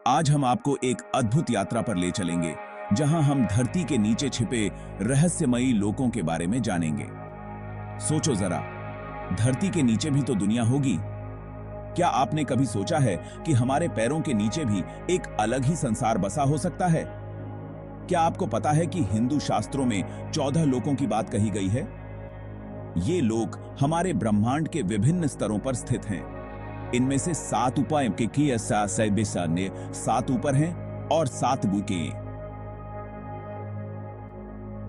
आज हम आपको एक अद्भुत यात्रा पर ले चलेंगे जहां हम धरती के नीचे छिपे रहस्यमयी लोकों के बारे में जानेंगे। सोचो जरा, धरती के नीचे भी तो दुनिया होगी। क्या आपने कभी सोचा है कि हमारे पैरों के नीचे भी एक अलग ही संसार बसा हो सकता है? क्या आपको पता है कि हिंदू शास्त्रों में 14 लोकों की बात कही गई है? ये लोक हमारे ब्रह्मांड के विभिन्न स्तरों पर स्थित हैं। इनमें से 7 उपाय ने 7 ऊपर हैं और 7 बुके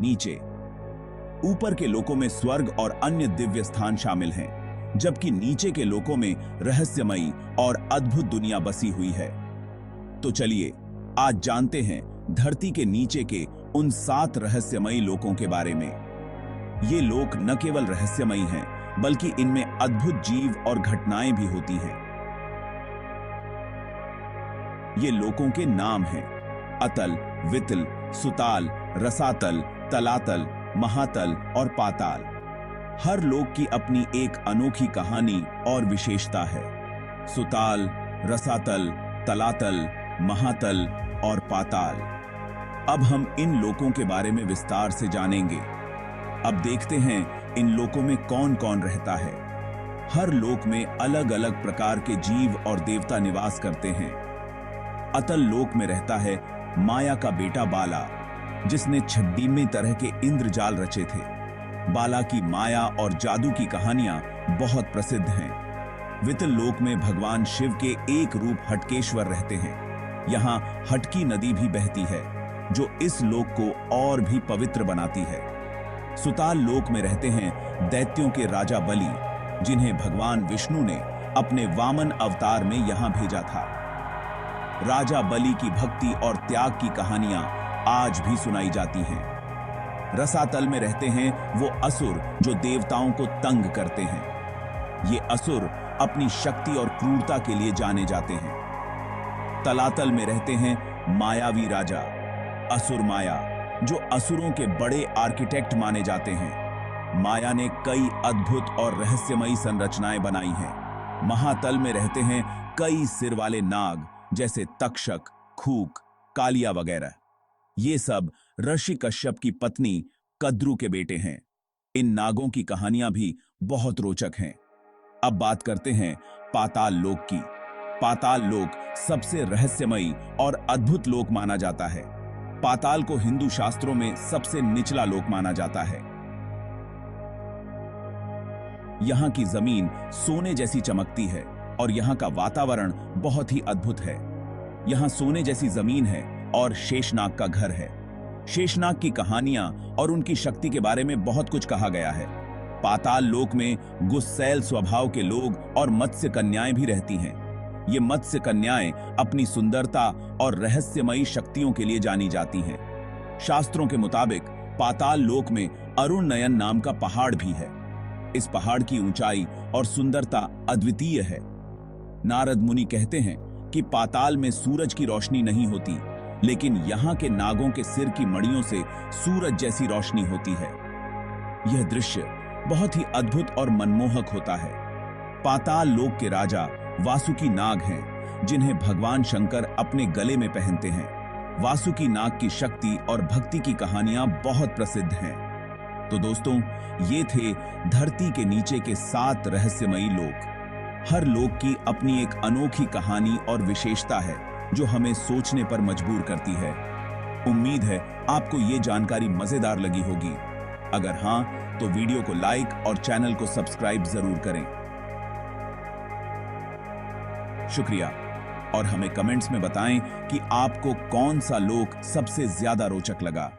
नीचे। ऊपर के लोकों में स्वर्ग और अन्य दिव्य स्थान शामिल हैं, जबकि नीचे के लोकों में रहस्यमयी और अद्भुत दुनिया बसी हुई है। तो चलिए आज जानते हैं धरती के नीचे के उन 7 रहस्यमयी लोकों के बारे में। ये लोक न केवल रहस्यमयी हैं, बल्कि इनमें अद्भुत जीव और घटनाएं भी होती हैं। ये लोकों के नाम हैं अतल, वितल, सुताल, रसातल, तलातल, महातल और पाताल। हर लोक की अपनी एक अनोखी कहानी और विशेषता है। सुताल, रसातल, तलातल, महातल और पाताल। अब हम इन लोकों के बारे में विस्तार से जानेंगे। अब देखते हैं इन लोकों में कौन कौन रहता है। हर लोक में अलग अलग प्रकार के जीव और देवता निवास करते हैं। अतल लोक में रहता है माया का बेटा बाला, जिसने 96 तरह के इंद्रजाल रचे थे। बाला की माया और जादू की कहानियां बहुत प्रसिद्ध हैं। वितल लोक में भगवान शिव के एक रूप हटकेश्वर रहते हैं। यहाँ हटकी नदी भी बहती है, जो इस लोक को और भी पवित्र बनाती है। सुताल लोक में रहते हैं दैत्यों के राजा बलि, जिन्हें भगवान विष्णु ने अपने वामन अवतार में यहां भेजा था। राजा बलि की भक्ति और त्याग की कहानियां आज भी सुनाई जाती हैं। रसातल में रहते हैं वो असुर जो देवताओं को तंग करते हैं। ये असुर अपनी शक्ति और क्रूरता के लिए जाने जाते हैं। तलातल में रहते हैं मायावी राजा असुर माया, जो असुरों के बड़े आर्किटेक्ट माने जाते हैं। माया ने कई अद्भुत और रहस्यमयी संरचनाएं बनाई हैं। महातल में रहते हैं कई सिर वाले नाग, जैसे तक्षक, खूक, कालिया वगैरह। ये सब ऋषि कश्यप की पत्नी कद्रू के बेटे हैं। इन नागों की कहानियां भी बहुत रोचक हैं। अब बात करते हैं पाताल लोक की। पाताल लोक सबसे रहस्यमयी और अद्भुत लोक माना जाता है। पाताल को हिंदू शास्त्रों में सबसे निचला लोक माना जाता है। यहां की जमीन सोने जैसी चमकती है और यहां का वातावरण बहुत ही अद्भुत है। यहां सोने जैसी जमीन है और शेषनाग का घर है। शेषनाग की कहानियां और उनकी शक्ति के बारे में बहुत कुछ कहा गया है। पाताल लोक में गुस्सैल स्वभाव के लोग और मत्स्य कन्याएं भी रहती हैं। ये मत्स्य कन्याएं अपनी सुंदरता और रहस्यमयी शक्तियों के लिए जानी जाती हैं। शास्त्रों के मुताबिक पाताल लोक में अरुण नयन नाम का पहाड़ भी है। इस पहाड़ की ऊंचाई और सुंदरता अद्वितीय है। नारद मुनि कहते हैं कि पाताल में सूरज की रोशनी नहीं होती, लेकिन यहाँ के नागों के सिर की मणियों से सूरज जैसी रोशनी होती है। यह दृश्य बहुत ही अद्भुत और मनमोहक होता है। पाताल लोक के राजा वासुकी नाग हैं, जिन्हें भगवान शंकर अपने गले में पहनते हैं। वासुकी नाग की शक्ति और भक्ति की कहानियां बहुत प्रसिद्ध हैं। तो दोस्तों, ये थे धरती के नीचे के 7 रहस्यमयी लोक। हर लोक की अपनी एक अनोखी कहानी और विशेषता है, जो हमें सोचने पर मजबूर करती है। उम्मीद है आपको ये जानकारी मजेदार लगी होगी। अगर हां, तो वीडियो को लाइक और चैनल को सब्सक्राइब जरूर करें। शुक्रिया। और हमें कमेंट्स में बताएं कि आपको कौन सा लोक सबसे ज्यादा रोचक लगा।